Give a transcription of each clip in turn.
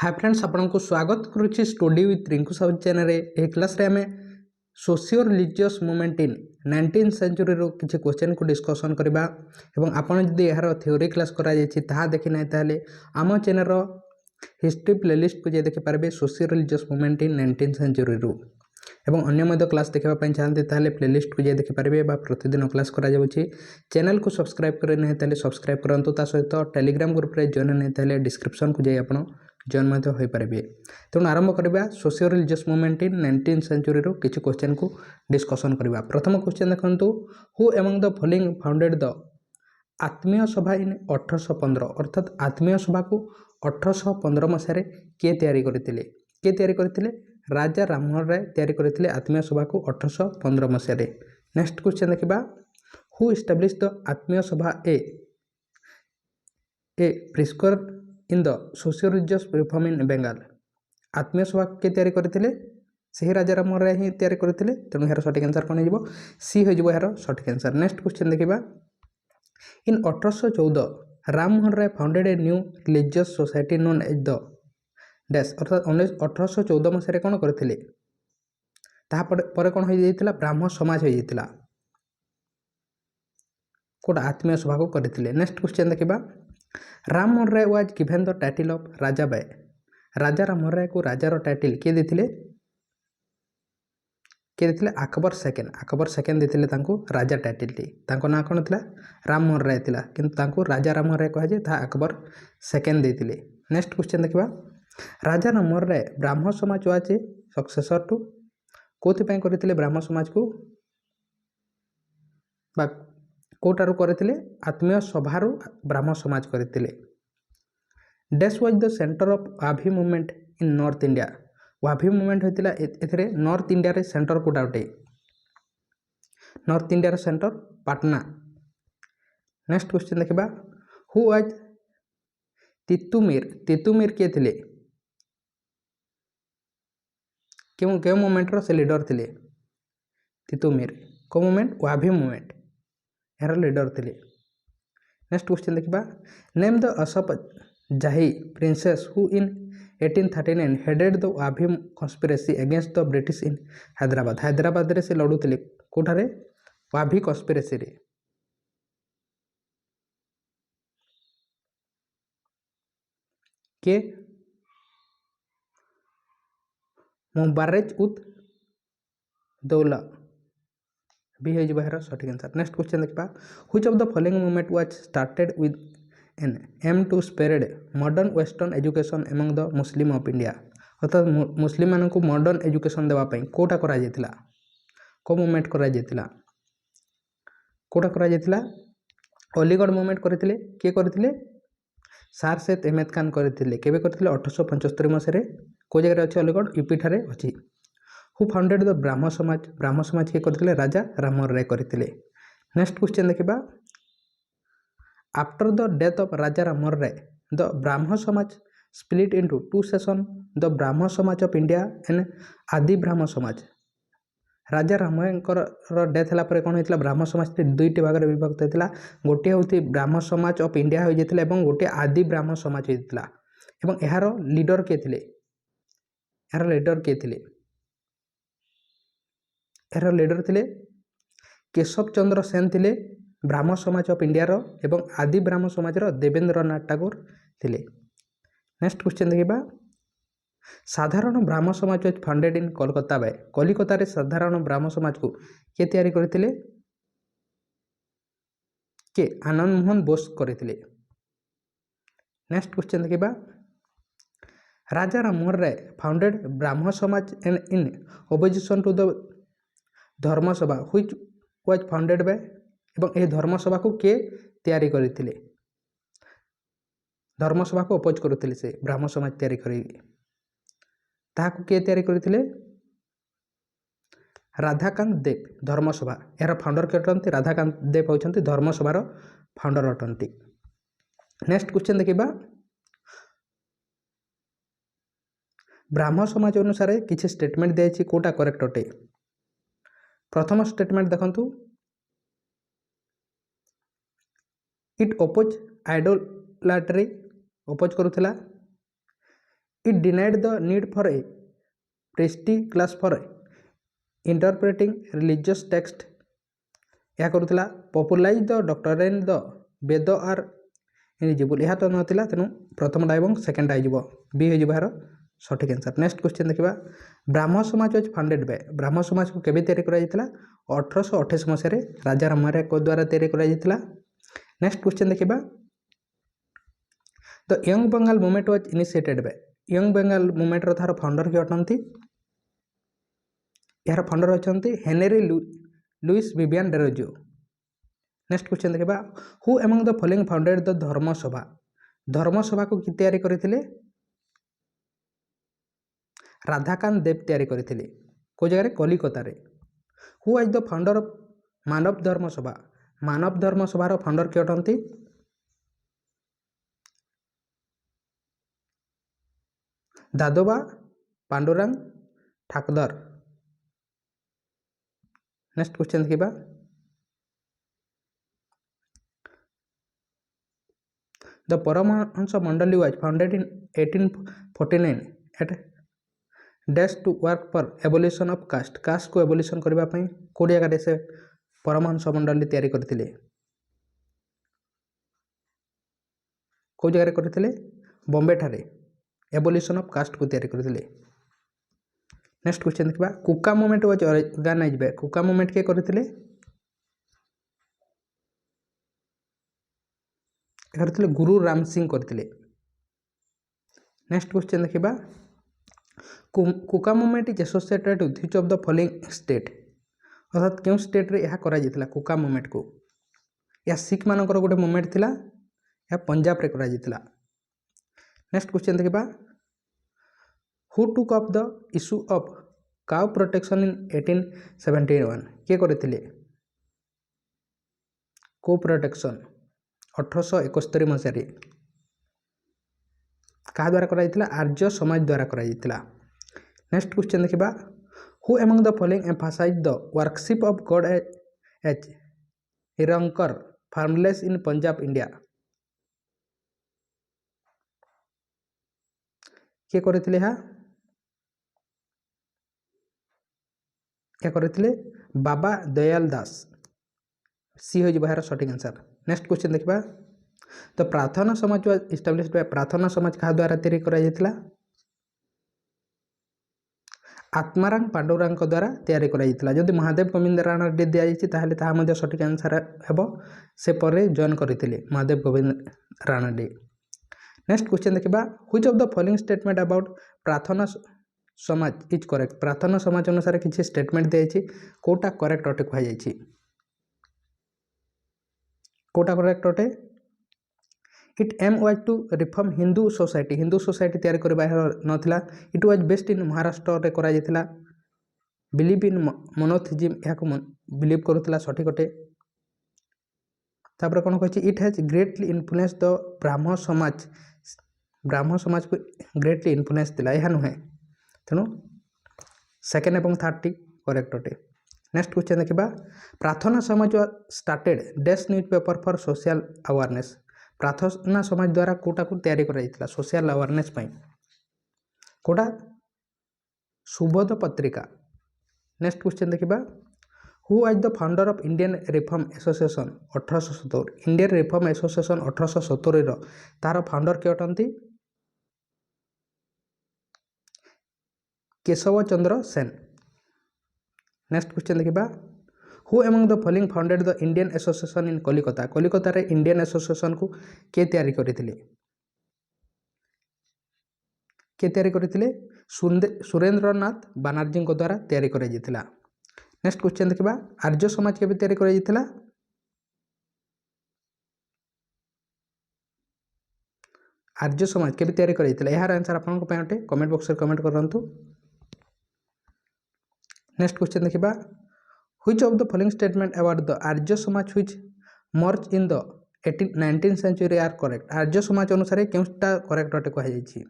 हाय friends आपको स्वागत करुच्ची study with Rinku Sahu channel ए क्लास रे आमे socio religious movement in 19th century रो किछि क्वेश्चन को डिस्कशन करबा एवं आपण जदि यार थ्योरी क्लास करा जायछि ताहा देखि नै ताले आम चैनल रो हिस्ट्री प्लेलिस्ट को जे देखि पारबे socio religious movement in 19th century रो एवं अन्य मध्य क्लास देखा चाहते ताले प्लेलिस्ट को जे देखि पारबे बा प्रतिदिन क्लास करा जाउछि। चैनल को सब्सक्राइब करे नै ताले सब्सक्राइब करंतु ता सहित टेलीग्राम ग्रुप रे जॉइन नै ताले डिस्क्रिप्शन को जे आपण जॉइन मध्य होई पारबे। तेणु आरंभ करबा socio religious movement in 19th century रो किछि क्वेश्चन को डिस्कशन करबा। प्रथम क्वेश्चन देखंतु who among the following founded the Atmiya Sabha इन 1815 अर्थात आत्मीय सभा को 1815 मसीह रे के तैयारी करथिले राजा राममोहन राय तैयारी करथिले आत्मीय सभा को 1815 मसीह रे। नेक्स्ट क्वेश्चन देखिबा who establish the Atmiya Sabha a prescribe in the socio religious reform in Bengal. Atmiya Sabha के तैयारी करथिले सही राजा राममोहन राय ही तैयारी करथिले। तेणु यार सठिक आंसर कोन हिजबो सी होइजबो यार सठिक आंसर। नेक्स्ट क्वेश्चन देखिबा in 1814 Rammohan Roy founded a new religious society known as the dash अर्थात 1814 मसीह कौन करथिले ताहा पर कौन हो जाइतिला ब्राह्मण समाज हो जाइतिला कोटा आत्मीय सभा को करथिले। नेक्स्ट क्वेश्चन देखिबा Rammohan Roy was given the title of Raja by Raja Rammohan Roy को राजार टाइटल के देथिले अकबर सेकेंड देथिले तांको राजा टाइटल टी तांको ना कोन थिला राममोहन राय थिला किंतु तांको राजा राममोहन राय कहा जे ता अकबर सेकेंड देथिले। नेक्स्ट क्वेश्चन देखिबा राजा राममोहन राय ब्राह्मण समाज वाज सक्सेसर टू कोथि पय करथिले ब्राह्मण समाज को बा कोटारू करथिले आत्मीय सभारू ब्राह्मण समाज करथिले। Dash was the centre of Wahabi movement in North India Wahabi movement होइतिला एथरे नॉर्थ इंडिया रे सेंटर कोटा उठे नॉर्थ इंडिया रे सेंटर पाटना। नेक्स्ट क्वेश्चन देखिबा हु वाज तितुमीर के थिले क्यों मूवमेंट रो से लीडर थिले तितुमीर को मूवमेंट वाभी मूवमेंट यार लीडर थिले। नेक्स्ट क्वेश्चन देखिबा name the Asaf Jahi princes who in 1839 headed the Wahabi conspiracy against the British in Hyderabad रे से लड़ुथिले कोठारे वाभी कॉन्स्पिरेसी रे के मुबारेज उद दौला भी है जो सठिक आंसर। नेक्स्ट क्वेश्चन देखा which of the following movement was started with an aim to spread modern western education among the Muslim of India अर्थात मुस्लिम मान को मॉडर्न एजुकेशन देवाई कोटा करा जायतिला को मूवमेंट करा जायतिला कोटा करा जायतिला अलीगढ़ मूवमेंट करथिले के करथिले सार सैयद अहमद खान करथिले केबे करथिले 1875 मसीह रे को जगह अच्छे अलीगढ़ यूपी ठारे अछि। हु फाउंडेड द ब्राह्मण समाज के करथिले राजा राममोहन राय करथिले। नेक्स्ट क्वेश्चन देखिबा after the death of Raja Rammohan Roy the Brahmo Samaj split into two session the Brahmo Samaj of India and आदि ब्राह्मण समाज। राजा राममोहन डेथ हला परे कोन होइतिला ब्राह्मण समाज दुईटी भाग रे विभक्त होइतिला गोटे होती ब्राह्मण समाज ऑफ इंडिया हो जाइतिला एवं गोटे आदि ब्राह्मण समाज होइतिला एवं एहार लीडर के थिले एहार लीडर थिले केशव चंद्र सेन थिले ब्राह्मण समाज ऑफ इंडिया रो एवं आदि ब्राह्मण समाज रो देवेंद्र नाथ टैगोर थिले। नेक्स्ट क्वेश्चन देखिबा Sadharan Brahmo Samaj was founded in Kolkata by Calcutta रे साधारण ब्राह्मण समाज को के तैयारी करथिले के आनंद मोहन बोस करथिले। नेक्स्ट क्वेश्चन देखिबा राजा राममोहन राय फाउंडेड ब्राह्मण समाज इन ऑपोजिशन टू द धर्म सभा व्हिच वाज फाउंडेड बाय एवं ए धर्म सभा को के तैयारी करथिले धर्म सभा को अपोज करथिले से ब्राह्मण समाज तैयारी करी ताहाको के तैयारी करथिले राधाकांत देव धर्मसभा यार फाउंडर के अटंती राधाकांत देव होचंती धर्मसभार फाउंडर अटंती। नेक्स्ट क्वेश्चन देखिबा ब्राह्मण समाज अनुसार किछि स्टेटमेंट देछि कोटा करेक्ट अटे। प्रथम स्टेटमेंट देखंतु इट अपोज आइडोलाट्री अपोज करुथिला it denied the need for a priestly class for interpreting religious text यह करुला popularise the doctrine the Veda are ineligible यह तो नाला तेणु प्रथमटा और सेकेंडटा हो बी हो यार सठिक आंसर। नेक्स्ट क्वेश्चन देखा ब्राह्म समाज वाज फाउंडेड बाय ब्राह्म समाज को केबे तैयारी करा 1828 मसीह राजा रामराय को द्वारा तैयारी करा। नेक्स्ट क्वेश्चन देखा the young Bengal movement was initiated by young Bengal movement तार फाउंडर किए अटंती यार फाउंडर अच्छा Henry Louis Vivian Derozio. Next question देखा who among the following founded the Dharmasabha को कि तैयारी करथिले राधाकांत देव तैयारी करथिले को जगह कलिकता रे। Who is the founder of Manav धर्मसभार फाउंडर किए अटंती दादोबा पांडुरंग ठाकदर। नेक्स्ट क्वेश्चन देखा the Paramhansa Mandali was founded in 1849 at dash to work for abolition of caste को एबोलिशन करने कौ जगह से परमहंस मंडली तैयारी करथिले कौ जगह करथिले बॉम्बे ठारे एबोलिशन ऑफ कास्ट को तैयारी करथिले। नेक्स्ट क्वेश्चन देखा Kuka movement was organised by Kuka movement के करथिले गुरु राम सिंह करथिले। नेक्स्ट क्वेश्चन देखा Kuka movement is associated with which of the following state अर्थात क्यों स्टेट रे यह करा जितला कुका मूवमेंट को या सिख मानकर गोटे मूवमेंट थिला या पंजाब रे करा जितला। नेक्स्ट क्वेश्चन देखा who took up the issue of cow protection in 1871 किए करथिले को प्रोटेक्शन 1871 मसीह क्या द्वारा करा आर्य समाज द्वारा करा। नेक्स्ट क्वेश्चन देखा who among the following emphasise the worship of God as Nirankar formless in Punjab India किए करथिले क्या करथिले बाबा दयाल दास सी हो यार सठिक आंसर। नेक्स्ट क्वेश्चन देखा तो प्रार्थना समाज वाज इस्टाब्लिश्ड बाय प्रार्थना समाज क्या द्वारा तैयारी करा आत्माराम पांडुरंग द्वारा तैयारी करा। जदि महादेव गोविंद राणाडे दि जाए सठिक आंसर हे से पर जॉइन करते महादेव गोविंद राणाडे। नेक्स्ट क्वेश्चन देखा which of the following statement about प्रार्थना समाज इज करेक्ट प्रार्थना समाज अनुसार किसी स्टेटमेंट दिखाई कौटा करेक्ट अटे कहुई कौटा करेक्ट अटे it aim was to reform Hindu society तैयारी करबा नथिला it was based in Maharashtra रे करा जेतिला बिलीव इन मोनोथिज्म याको बिलीव करुतला सठिक अटे। तापर कोन कहछि it has greatly influence the Brahmo Samaj को ग्रेटली इन्फ्लुएंस दिला यह नुहे तेणु सेकेंड एवं थर्ड टी करेक्ट अटे। नेक्स्ट क्वेश्चन देखा प्रार्थना समाज started dash news paper for social awareness प्रार्थना समाज द्वारा कोटा को तैयारी करा सोशल अवेयरनेस कोटा सुबोध पत्रिका। नेक्स्ट क्वेश्चन देखा who was the founder of Indian reform association 1870 Indian reform association 1870 तार फाउंडर किए अटंती केशव चंद्र सेन। नेक्स्ट क्वेश्चन देखा who among the following founded the Indian association in Calcutta रे इंडियन एसोसिएशन को के तैयारी करथिले सुरेंद्रनाथ बानर्जी को द्वारा तैयारी करा जितला। नेक्स्ट क्वेश्चन देखा आर्य समाज के तैयारी करा जितला आर्य समाज के तैयारी करा जितला यार आंसर आपन को अटे कमेंट बॉक्स रे कमेंट करंतु। नेक्स्ट क्वेश्चन देखा which of the following statement about the Arya Samaj which merge in the 19th century are correct Arya Samaj अनुसार केउटा करेक्ट अटे कहुई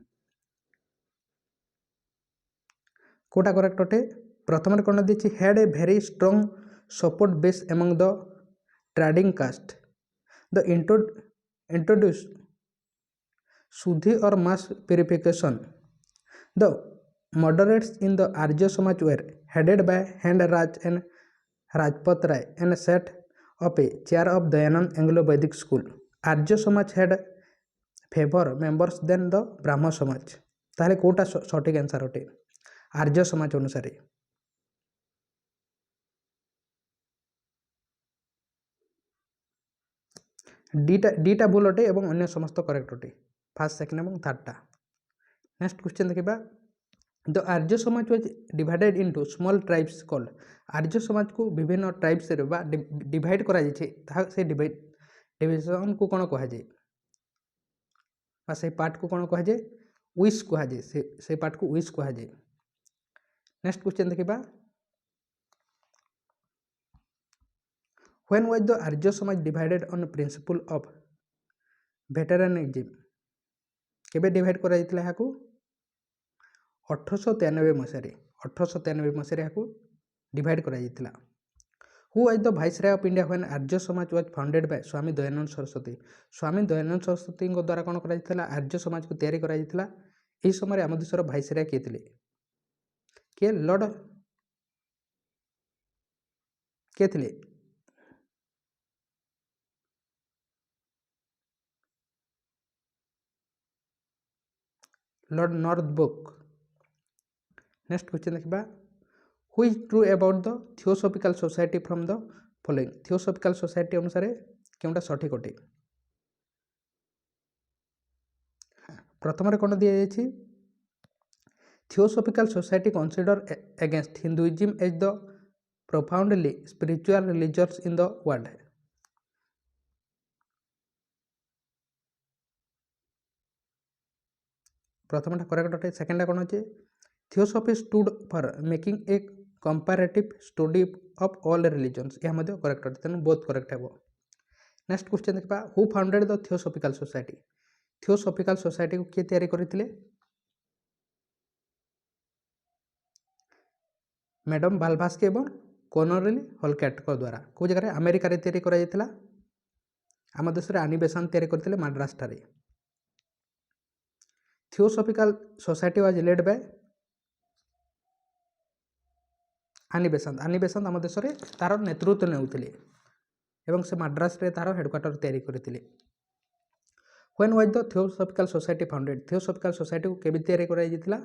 कोटा करेक्ट अटे प्रथम कौन the had a very strong support base among the trading caste the introduce shuddhi or mass purification the moderates in the Arya Samaj were headed by Handraj and Rajpat Rai and set up a chair of Dayanand Anglo-Vedic school. Arya Samaj had favor members than the Brahmo Samaj. ତାହେଲେ କୋଉଟା ସଠିକ୍ answer ଅଟେ ଆର୍ଯ୍ୟ ସମାଜ ଅନୁସାରେ? ডিটা ভুল অটে এবং অন্য সমস্ত করেক্ট অটে ফার্স্ট সেকেন্ড এবং থার্ডটা। নেক্সট কোশ্চেন দেখিবা the Arya Samaj was divided into small tribes called. Arya Samaj को विभिन्न ट्राइब्स रे बा डिवाइड करा जाय ताहा से डिविजन को कोन कहा जाय बा से पार्ट को कोन कहा जाय विश कहा जाय से पार्ट को विश कहा जाय। नेक्स्ट क्वेश्चन देखिबा when was the Arya Samaj divided on principle of vegetarianism. केबे डिवाइड करा जायतिला हाकू 1893 मसीह डिवाइड करा जायतिला। Who was the viceroy of India when Arya Samaj was founded by Swami Dayanand Saraswati. Swami Dayanand Saraswati द्वारा कौन करा जायतिला आर्य समाज को तैयारी करा जायतिला। एही समय आम देशर वाइसरॉय किए थिले के लॉर्ड के थिले लॉर्ड नॉर्थब्रुक। नेक्स्ट क्वेश्चन देखिबा who is true about the Theosophical Society from the following. Theosophical Society अनुसार केउटा सठिक अटे। प्रथम कौन दि जाइछि Theosophical Society consider against Hinduism as the profoundly spiritual religious in the world. प्रथमटा करेक्ट अटे। सेकेंडटा कौन अच्छे theosophy stood for making a comparative study of all religions. यह मध्य करेक्ट अटे तेणु बोथ करेक्ट हेबो। नेक्स्ट क्वेश्चन देखा who founded the Theosophical society. Theosophical society को किए तैयारी करथिले मैडम बालभास्के एवं कॉर्नेलिस हॉलकैट को द्वारा। को जगह अमेरिका रे तैयारी करा जायतिला आम देश रे आनी बेसांत तैयारी करथिले मद्रास ठारे। Theosophical Society was led by Annie Besant आम देश रे तार नेतृत्व नेउथिले एवं से मद्रास रे तार हेडक्वार्टर तैयारी करथिले। When was the Theosophical society founded. Theosophical society को केबे तैयारी करा जायतिला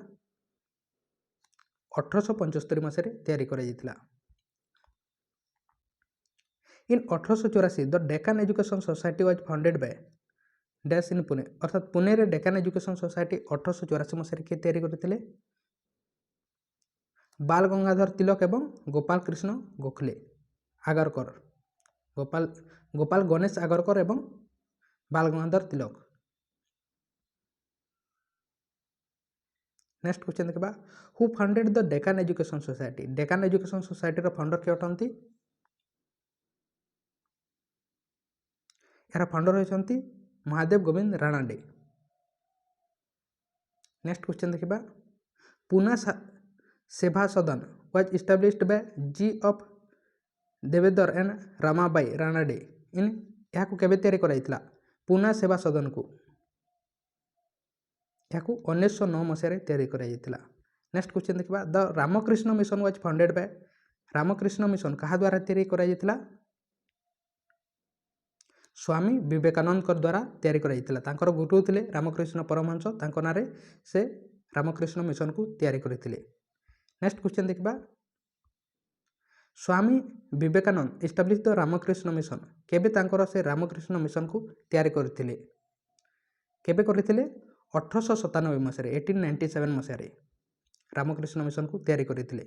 1875 मसीह तैयारी करा जायतिला। इन 1884 the Deccan Education society was founded by dash in Pune. अर्थात पुणे रे डेक्कन एजुकेशन सोसाइटी 1884 मसीह के तैयारी करथिले बाल गंगाधर तिलक एवं गोपाल कृष्ण गोखले आगरकर। गोपाल गणेश आगरकर एवं बाल गंगाधर तिलक। नेक्स्ट क्वेश्चन देखा who founded the Deccan Education Society. Deccan Education Society रो फाउंडर किए अटंती यार फाउंडर होती महादेव गोविंद राणाडे। नेक्स्ट क्वेश्चन देखा Poona Seva Sadan was established by G of Devadhar and Ramabai Ranade in यहाँ केबे तैयारी कराइतिला पूना सेवा सदन को 1909 मसीह तैयारी कराइतिला। नेक्स्ट क्वेश्चन देखा the Ramakrishna Mission was founded by Ramakrishna Mission कहा द्वारा तैयारी कराइतिला स्वामी विवेकानंद द्वारा तैयारी कराइतिला। तांकर गुरु थिले रामकृष्ण परमहंस तांको नारे से रामकृष्ण मिशन को तैयारी करथिले। नेक्स्ट क्वेश्चन देखा Swami Vivekananda establish the Ramakrishna Mission केबे तांकर से रामकृष्ण मिशन को तैयारी करथिले केबे करथिले 1897 मसीह 1897 मसीह रामकृष्ण मिशन को तैयारी करथिले।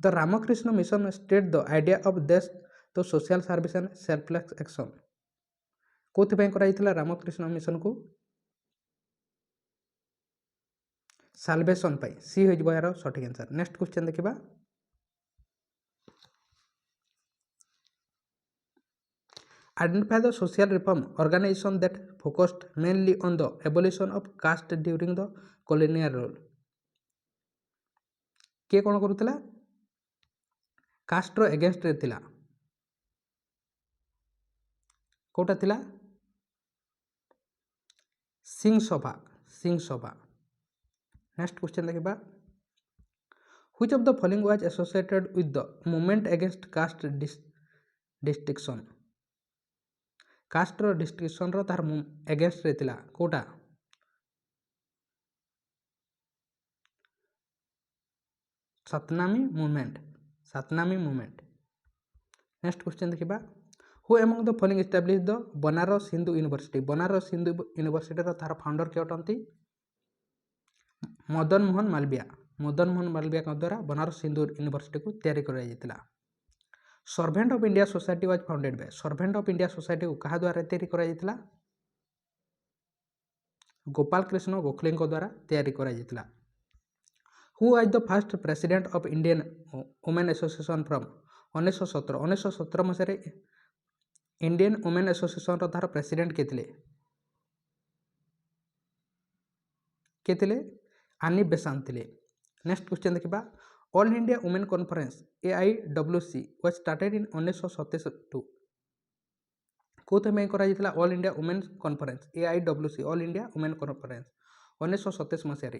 The Ramakrishna Mission state the idea of देश the social service and selfless action. कोथि कराइथिला रामकृष्ण मिशन को साल्वेशन पाई सी हो यार सठिक आंसर। नेक्स्ट क्वेश्चन देखा identify the social reform organisation that focused mainly on the abolition of caste during the colonial rule. किए कौन करुला कास्टर एगेंस्ट रे थिला कोटा थिला सिंह सभा। नेक्स्ट क्वेश्चन देखा which of the following was associated with the movement against caste distinction कास्टर distinction तार against रे थिला कोटा सतनामी मूवमेंट नेक्स्ट क्वेश्चन देखा who among the following establish the Banaras Hindu University तार फाउंडर किए अटंती मदन मोहन मालवीय द्वारा बनारस हिंदू यूनिवर्सिटी को तैयारी कराइला Servant of India Society was founded by Servant of India Society को कहा द्वारा तैयारी कराइला गोपाल कृष्ण गोखले द्वारा तैयारी कराइला who was the first president of Indian women association from 1917 मसीह इंडियन वुमेन एसोसिएशन तार प्रेसिडेंट के आनी बेसांत थे नेक्स्ट क्वेश्चन देखा All India women conference AIWC was started in 1972 कौन कराइला All India women conference AIWC All India women conference 1927 मसीह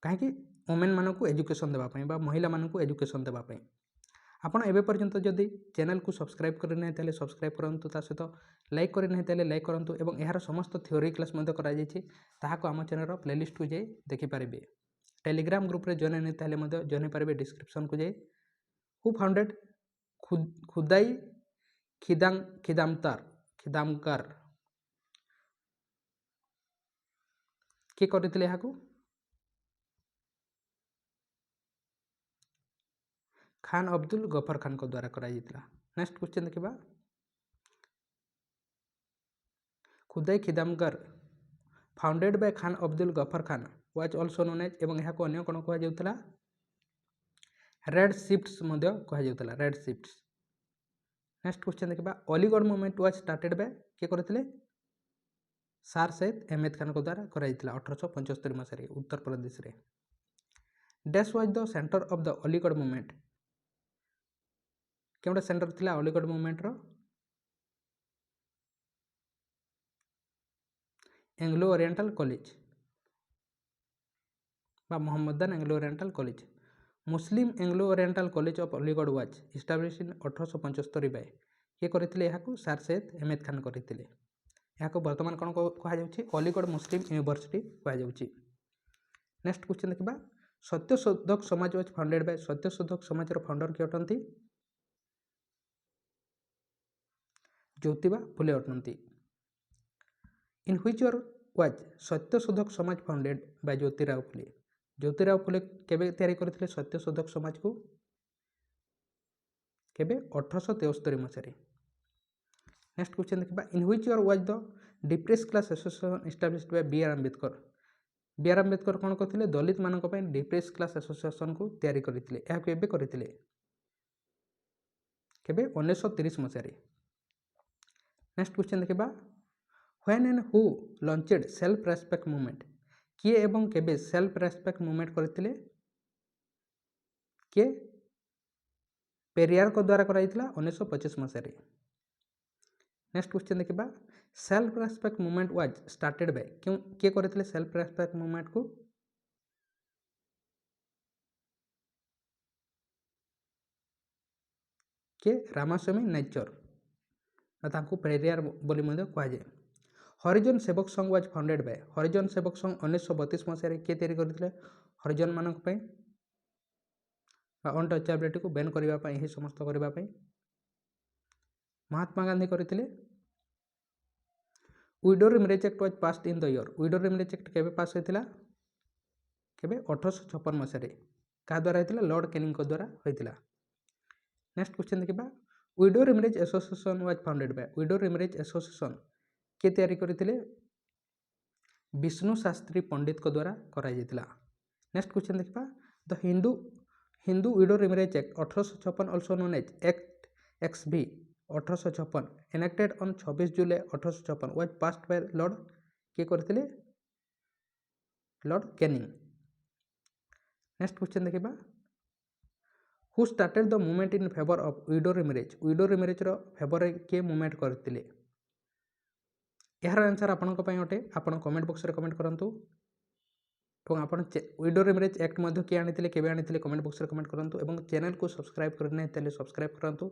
कहीं women मानक एजुकेशन देवाई महिला मानक एजुकेशन देवाई आपड़ एवं पर्यंत जदि चैनल को सब्सक्राइब करना सब्सक्राइब करूँ ता सहित लाइक करना लाइक करूँ और यार समस्त थ्योरी क्लास आम चैनल प्लेलिस्ट को जाए देखिपारे टेलीग्राम ग्रुप रे जॉइन नहीं जॉइन पारे डिस्क्रिप्शन को जाए हु फाउंडेड खुदाई खिदामकर किए करते खान अब्दुल गफर खान को द्वारा कराइला नेक्स्ट क्वेश्चन देखा Khudai Khidmatgar founded by Khan Abdul Gaffar Khan was also known as एवं यहाँ अन्य कौन कहुला रेड शिफ्ट्स कहुला रेड शिफ्ट्स नेक्स्ट क्वेश्चन देखा Aligarh movement was started by किए करते सार सैयद अहमद खान को द्वारा कराइला 1875 मसीह उत्तर प्रदेश रे dash was the centre of the Aligarh movement केवटा सेंटर थिला अलीगढ़ मूवमेंट रो एंग्लो ओरिएंटल कॉलेज बा Mohammedan Anglo Oriental College Muslim Anglo Oriental College of Aligarh was establish in 1875 by किए करथिले याकू सार सैयद अहमद खान करथिले याकू वर्तमान कोन कहा जाउछि अलीगढ़ मुस्लिम यूनिवर्सिटी कहा जाउछि नेक्स्ट क्वेश्चन देखबा Satyashodhak Samaj was founded bye Satyashodhak Samaj रो फाउंडर के अटंती ज्योतिबा फुले अटंती in which year was Satyashodhak Samaj founded bye Jyotirao Phule केबे तैयारी करथिले सत्यशोधक समाज को केबे 1873 मसीह नेक्स्ट क्वेश्चन देखा in which year was the depress class association established by B R Ambedkar कौन करथिले दलित मानक पय डिप्रेस क्लास एसोसिएशन को तैयारी करथिले या केबे करथिले केबे 1930 मसीह नेक्स्ट क्वेश्चन देखा when and who launched self respect movement किए एवं केबे सेल्फ रेस्पेक्ट मूवमेंट करथिले किए पेरियार को द्वारा कराइला 1925 मसीह नेक्स्ट क्वेश्चन देखा self respect movement was started by किए करथिले सेल्फ रेस्पेक्ट मूवमेंट को के रामास्वामी नाइचर तांको पेरियार बोली मध्य कहा जाए Harijan Sevak Sangh was founded bye Harijan Sevak Sangh 1932 मसीह किए तैयारी करथिले हरिजन मानक पय अनटचेबिलिटी को बैन करबा पय ही समस्त करबा पय महात्मा गांधी करथिले window marriage act was passed in the year window marriage act केबे पास होइतिला केबे 1856 मसीह का द्वारा होइतिला लॉर्ड कैनिंग को द्वारा होइतिला नेक्स्ट क्वेश्चन देखा widow marriage association was founded by widow marriage association के तैयारी करथिले विष्णु शास्त्री पंडित को द्वारा कराइला नेक्स्ट क्वेश्चन देखा the Hindu widow marriage act 1856 also known as act XV 1856 enacted on 26 July 1856 was passed by Lord के करथिले लॉर्ड कैनिंग नेक्स्ट क्वेश्चन देखा who started the movement in favour of widow marriage रो favour के movement करथिले यार answer आपन अटे आपण कमेंट बॉक्स रे कमेंट करंतु ଏବଂ ଆପଣ ୱିଡୋ ରେମରେଜ୍ ଆକ୍ଟ ମଧ୍ୟ କିଏ ଆଣିଥିଲେ କେବେ ଆଣିଥିଲେ କମେଣ୍ଟ ବକ୍ସରେ କମେଣ୍ଟ କରନ୍ତୁ ଏବଂ ଚ୍ୟାନେଲକୁ ସବସ୍କ୍ରାଇବ୍ କରିନାହିଁ ତାହେଲେ ସବସ୍କ୍ରାଇବ୍ କରନ୍ତୁ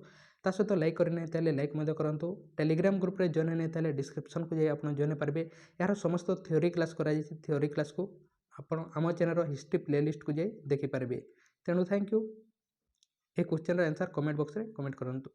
ତା ସହିତ ଲାଇକ୍ କରିନାହିଁ ତାହେଲେ ଲାଇକ୍ ମଧ୍ୟ କରନ୍ତୁ ଟେଲିଗ୍ରାମ ଗ୍ରୁପ୍ରେ ଜଏନ୍ ହେଇନାହିଁ ତାହେଲେ ଡିସ୍କ୍ରିପ୍ସନ୍କୁ ଯାଇ ଆପଣ ଜଏନ୍ ପାରିବେ ଏହାର ସମସ୍ତ ଥିଓରି କ୍ଲାସ୍ କରାଯାଇଛି ଥିଓରି କ୍ଲାସ୍କୁ ଆପଣ ଆମ ଚ୍ୟାନେଲର ହିଷ୍ଟ୍ରି ପ୍ଲେଲିଷ୍ଟକୁ ଯାଇ ଦେଖିପାରିବେ ତେଣୁ ଥ୍ୟାଙ୍କ ୟୁ ଏ କ୍ୱେଶ୍ଚନର ଆନ୍ସର୍ କମେଣ୍ଟ ବକ୍ସରେ କମେଣ୍ଟ କରନ୍ତୁ।